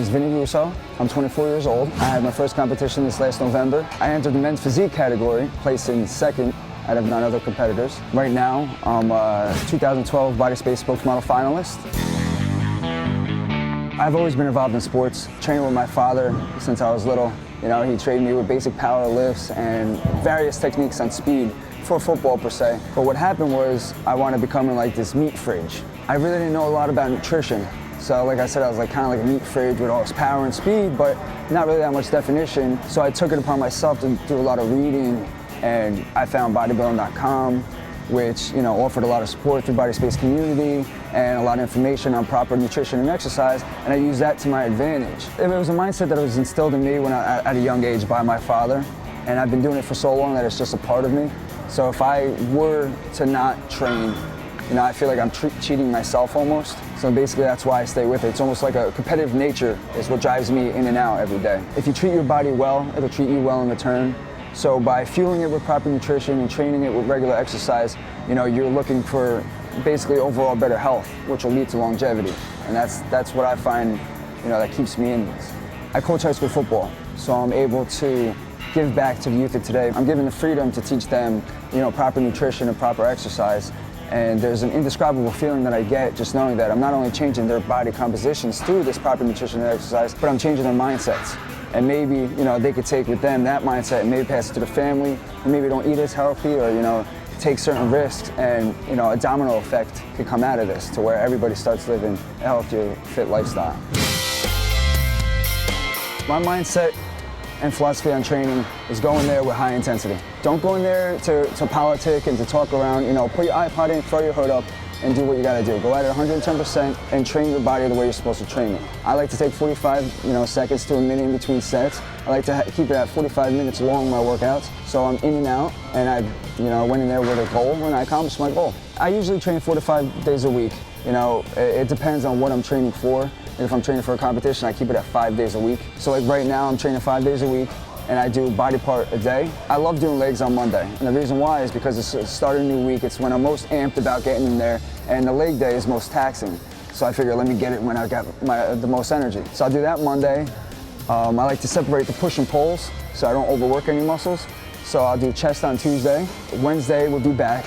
is Vinny Russo. I'm 24 years old. I had my first competition this last November. I entered the men's physique category, placing second out of 9 other competitors. Right now, I'm a 2012 Body Space Spokesmodel finalist. I've always been involved in sports, training with my father since I was little. You know, he trained me with basic power lifts and various techniques on speed for football per se. But what happened was I wanted to become like this meat fridge. I really didn't know a lot about nutrition. So like I said, I was like kind of like a meat fridge with all this power and speed, but not really that much definition. So I took it upon myself to do a lot of reading, and I found Bodybuilding.com, which offered a lot of support through body space community and a lot of information on proper nutrition and exercise, and I used that to my advantage. It was a mindset that was instilled in me at a young age by my father, and I've been doing it for so long that it's just a part of me. So if I were to not train, I feel like I'm cheating myself almost. So basically that's why I stay with it. It's almost like a competitive nature is what drives me in and out every day. If you treat your body well, it'll treat you well in return. So by fueling it with proper nutrition and training it with regular exercise, you're looking for basically overall better health, which will lead to longevity. And that's what I find, that keeps me in this. I coach high school football, so I'm able to give back to the youth of today. I'm given the freedom to teach them, proper nutrition and proper exercise. And there's an indescribable feeling that I get just knowing that I'm not only changing their body compositions through this proper nutrition and exercise, but I'm changing their mindsets. And maybe, they could take with them that mindset and maybe pass it to the family, or maybe don't eat as healthy, or, take certain risks, and, a domino effect could come out of this to where everybody starts living a healthier, fit lifestyle. My mindset and philosophy on training is go in there with high intensity. Don't go in there to politic and to talk around, put your iPod in, throw your hood up, and do what you gotta do. Go at it 110% and train your body the way you're supposed to train it. I like to take 45 seconds to a minute in between sets. I like to keep it at 45 minutes long, my workouts. So I'm in and out, and I went in there with a goal, and I accomplished my goal. I usually train 4 to 5 days a week. It depends on what I'm training for. If I'm training for a competition, I keep it at 5 days a week. So like right now, I'm training 5 days a week, and I do body part a day. I love doing legs on Monday, and the reason why is because it's the start of a new week. It's when I'm most amped about getting in there, and the leg day is most taxing. So I figure let me get it when I got the most energy. So I'll do that Monday. I like to separate the push and pulls so I don't overwork any muscles. So I'll do chest on Tuesday. Wednesday we'll do back.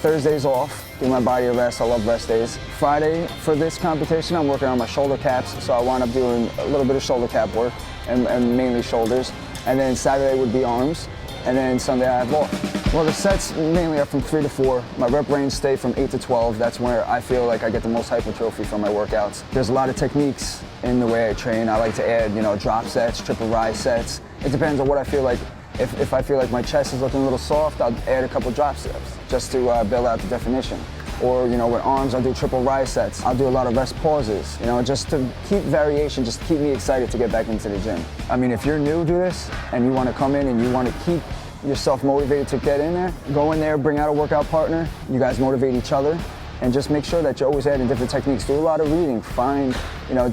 Thursday's off, give my body a rest. I love rest days. Friday for this competition, I'm working on my shoulder caps, so I wound up doing a little bit of shoulder cap work and mainly shoulders. And then Saturday would be arms, and then Sunday I have off. Well, the sets mainly are from 3 to 4. My rep range stay from 8 to 12. That's where I feel like I get the most hypertrophy from my workouts. There's a lot of techniques in the way I train. I like to add, drop sets, triple rise sets. It depends on what I feel like. If I feel like my chest is looking a little soft, I'll add a couple drop sets just to build out the definition. Or, with arms, I'll do triple rise sets. I'll do a lot of rest pauses, just to keep variation, just to keep me excited to get back into the gym. I mean, if you're new to this and you want to come in and you want to keep yourself motivated to get in there, go in there, bring out a workout partner. You guys motivate each other, and just make sure that you're always adding different techniques. Do a lot of reading, find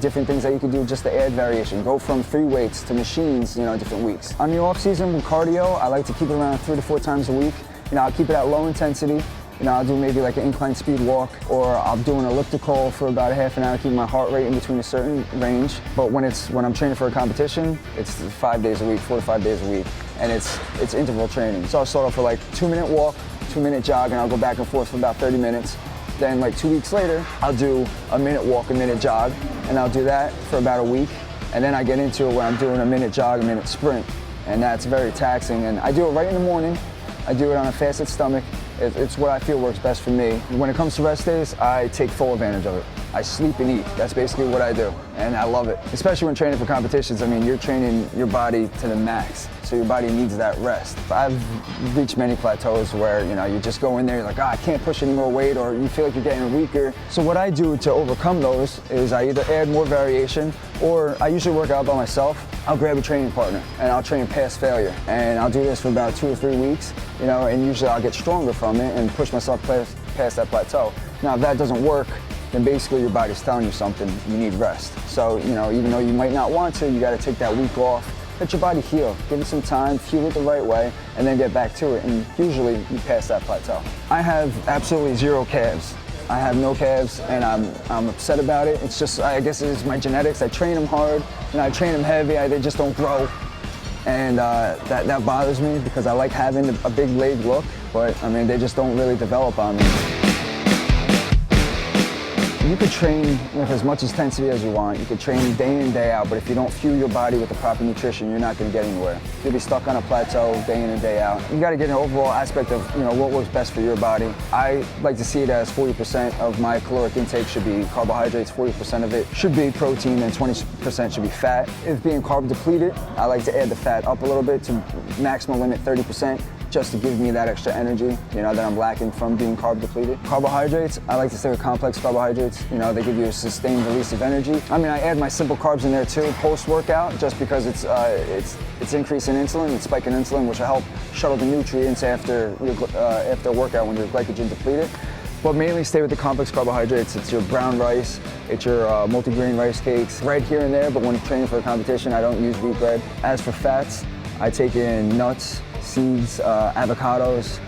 different things that you can do just to add variation. Go from free weights to machines, different weeks. On the off season with cardio, I like to keep it around 3 to 4 times a week. I'll keep it at low intensity. I'll do maybe like an incline speed walk, or I'll do an elliptical for about a half an hour, keep my heart rate in between a certain range. But when I'm training for a competition, it's 5 days a week, 4 to 5 days a week, and it's interval training. So I'll start off with like 2-minute walk, 2-minute jog, and I'll go back and forth for about 30 minutes. Then like 2 weeks later, I'll do a minute walk, a minute jog, and I'll do that for about a week. And then I get into it where I'm doing a minute jog, a minute sprint, and that's very taxing. And I do it right in the morning. I do it on a fasted stomach. It's what I feel works best for me. When it comes to rest days, I take full advantage of it. I sleep and eat. That's basically what I do, and I love it. Especially when training for competitions. I mean, you're training your body to the max, so your body needs that rest. I've reached many plateaus where, you just go in there, you're like, I can't push any more weight, or you feel like you're getting weaker. So what I do to overcome those is I either add more variation, or I usually work out by myself. I'll grab a training partner, and I'll train past failure. And I'll do this for about 2 or 3 weeks, and usually I'll get stronger from it and push myself past that plateau. Now, if that doesn't work, then basically your body's telling you something, you need rest. So, even though you might not want to, you gotta take that week off, let your body heal, give it some time, fuel it the right way, and then get back to it, and usually you pass that plateau. I have absolutely 0 calves I have no calves, and I'm upset about it. It's just, I guess it's my genetics. I train them hard, and I train them heavy. They just don't grow, and that bothers me because I like having a big leg look, but I mean, they just don't really develop on me. You could train with as much intensity as you want. You could train day in, day out, but if you don't fuel your body with the proper nutrition, you're not going to get anywhere. You'll be stuck on a plateau day in and day out. You got to get an overall aspect of what works best for your body. I like to see it as 40% of my caloric intake should be carbohydrates, 40% of it should be protein, and 20% should be fat. If being carb depleted, I like to add the fat up a little bit to maximum limit 30%. Just to give me that extra energy, that I'm lacking from being carb depleted. Carbohydrates, I like to stay with complex carbohydrates. They give you a sustained release of energy. I mean, I add my simple carbs in there too, post-workout, just because it's increasing insulin, it's spiking insulin, which will help shuttle the nutrients after workout when you're glycogen depleted. But mainly stay with the complex carbohydrates. It's your brown rice, it's your multi-grain rice cakes, bread here and there, but when training for a competition, I don't use wheat bread. As for fats, I take in nuts, seeds, avocados.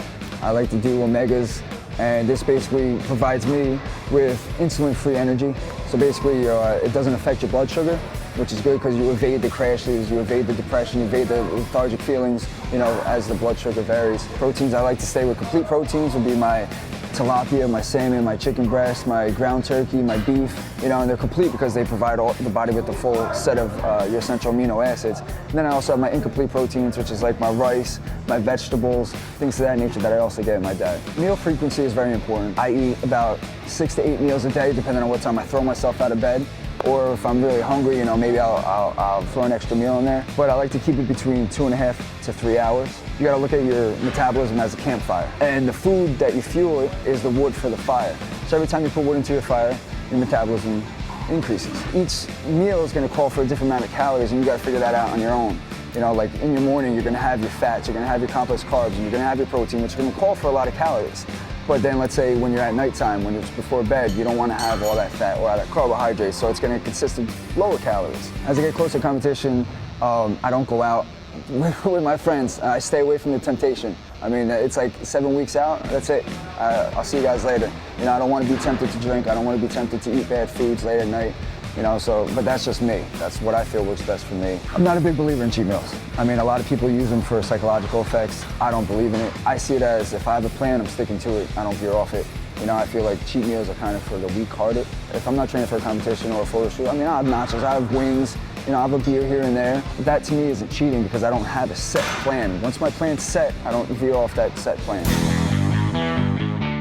I like to do omegas, and this basically provides me with insulin-free energy. So basically, it doesn't affect your blood sugar, which is good because you evade the crashes, you evade the depression, you evade the lethargic feelings, as the blood sugar varies. Proteins, I like to stay with complete proteins, would be my tilapia, my salmon, my chicken breast, my ground turkey, my beef, and they're complete because they provide the body with the full set of your essential amino acids. And then I also have my incomplete proteins, which is like my rice, my vegetables, things of that nature that I also get in my diet. Meal frequency is very important. I eat about 6 to 8 meals a day, depending on what time I throw myself out of bed. Or if I'm really hungry, maybe I'll throw an extra meal in there. But I like to keep it between 2.5 to 3 hours. You gotta look at your metabolism as a campfire. And the food that you fuel it is the wood for the fire. So every time you put wood into your fire, your metabolism increases. Each meal is gonna call for a different amount of calories, and you gotta figure that out on your own. Like in your morning, you're gonna have your fats, you're gonna have your complex carbs, and you're gonna have your protein, which is gonna call for a lot of calories. But then let's say when you're at nighttime, when it's before bed, you don't want to have all that fat or all that carbohydrates, so it's going to consist of lower calories. As I get closer to competition, I don't go out with my friends. I stay away from the temptation. I mean, it's like 7 weeks out, that's it. I'll see you guys later. I don't want to be tempted to drink. I don't want to be tempted to eat bad foods late at night. But that's just me. That's what I feel works best for me. I'm not a big believer in cheat meals. I mean, a lot of people use them for psychological effects. I don't believe in it. I see it as if I have a plan, I'm sticking to it. I don't veer off it. I feel like cheat meals are kind of for the weak-hearted. If I'm not training for a competition or a photo shoot, I have nachos, I have wings, I have a beer here and there. That to me isn't cheating because I don't have a set plan. Once my plan's set, I don't veer off that set plan.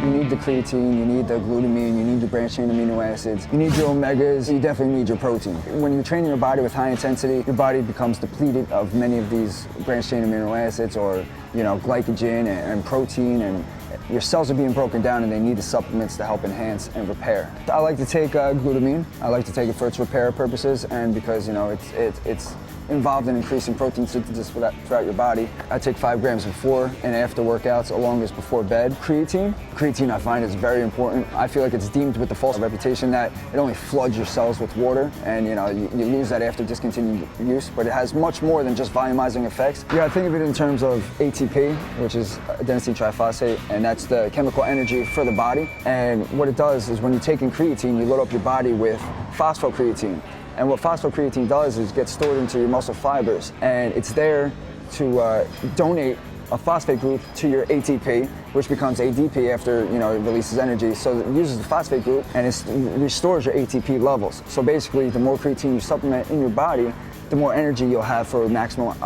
You need the creatine, you need the glutamine, you need the branched-chain amino acids, you need your omegas, you definitely need your protein. When you're training your body with high intensity, your body becomes depleted of many of these branched-chain amino acids or glycogen and protein, and your cells are being broken down and they need the supplements to help enhance and repair. I like to take glutamine. I like to take it for its repair purposes and because it's involved in increasing protein synthesis throughout your body. I take 5 grams before and after workouts, along as before bed. Creatine I find is very important. I feel like it's deemed with the false reputation that it only floods your cells with water and you lose that after discontinued use, but it has much more than just volumizing effects. You gotta think of it in terms of ATP, which is adenosine triphosphate, and that's the chemical energy for the body. And what it does is when you're taking creatine, you load up your body with phosphocreatine. And what phosphocreatine does is get stored into your muscle fibers, and it's there to donate a phosphate group to your ATP, which becomes ADP after it releases energy. So it uses the phosphate group and it restores your ATP levels. So basically, the more creatine you supplement in your body, the more energy you'll have for maximum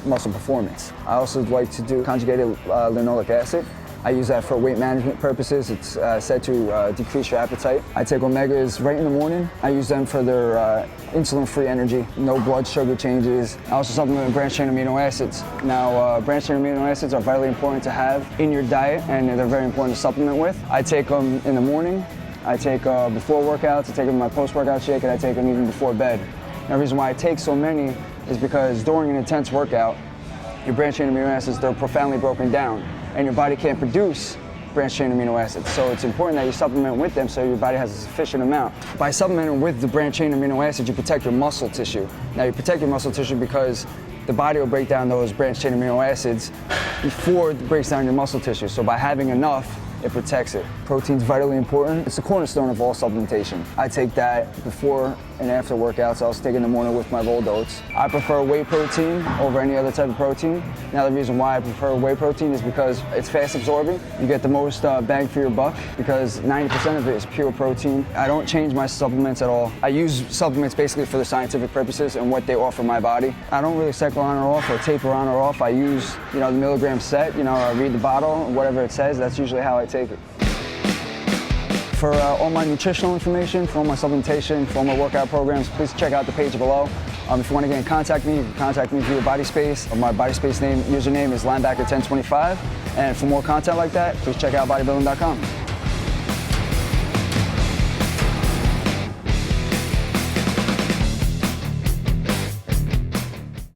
muscle performance. I also like to do conjugated linoleic acid. I use that for weight management purposes. It's said to decrease your appetite. I take omegas right in the morning. I use them for their insulin-free energy, no blood sugar changes. I also supplement with branched-chain amino acids. Now, branched-chain amino acids are vitally important to have in your diet, and they're very important to supplement with. I take them in the morning. I take before workouts. I take them in my post-workout shake, and I take them even before bed. And the reason why I take so many is because during an intense workout, your branched-chain amino acids, they're profoundly broken down, and your body can't produce branched-chain amino acids. So it's important that you supplement with them so your body has a sufficient amount. By supplementing with the branched-chain amino acids, you protect your muscle tissue. Now you protect your muscle tissue because the body will break down those branched-chain amino acids before it breaks down your muscle tissue. So by having enough, it protects it. Protein's vitally important. It's the cornerstone of all supplementation. I take that before and after workouts. I'll take it in the morning with my rolled oats. I prefer whey protein over any other type of protein. Now the reason why I prefer whey protein is because it's fast absorbing. You get the most bang for your buck because 90% of it is pure protein. I don't change my supplements at all. I use supplements basically for the scientific purposes and what they offer my body. I don't really cycle on or off or taper on or off. I use, the milligram set, I read the bottle, whatever it says, that's usually how I take it. For all my nutritional information, for all my supplementation, for all my workout programs, please check out the page below. If you want to get in contact me, you can contact me via BodySpace. My BodySpace username is linebacker1025. And for more content like that, please check out Bodybuilding.com.